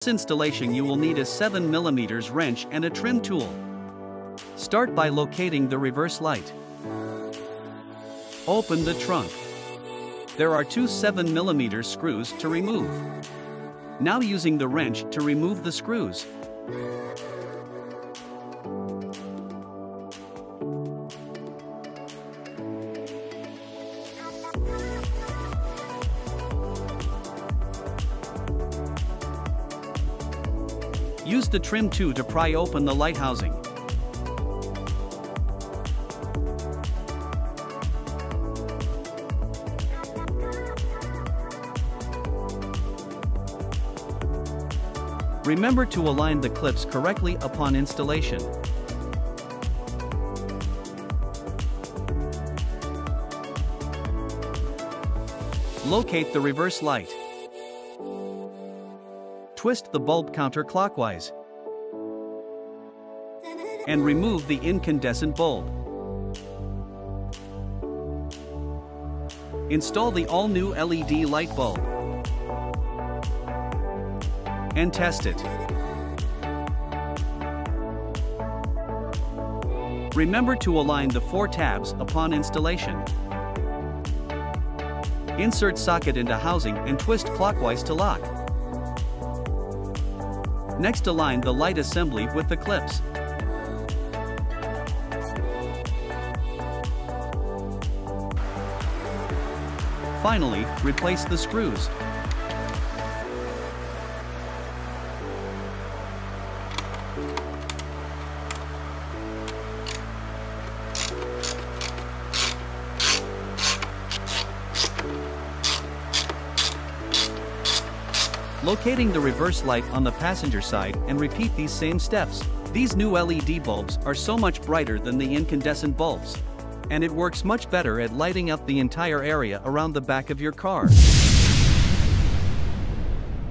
For this installation you will need a 7mm wrench and a trim tool. Start by locating the reverse light. Open the trunk. There are two 7mm screws to remove. Now using the wrench to remove the screws. Use the trim tool to pry open the light housing. Remember to align the clips correctly upon installation. Locate the reverse light. Twist the bulb counterclockwise and remove the incandescent bulb. Install the all-new LED light bulb and test it. Remember to align the 4 tabs upon installation. Insert socket into housing and twist clockwise to lock. Next, align the light assembly with the clips. Finally, replace the screws. Locating the reverse light on the passenger side and repeat these same steps. These new LED bulbs are so much brighter than the incandescent bulbs, and it works much better at lighting up the entire area around the back of your car.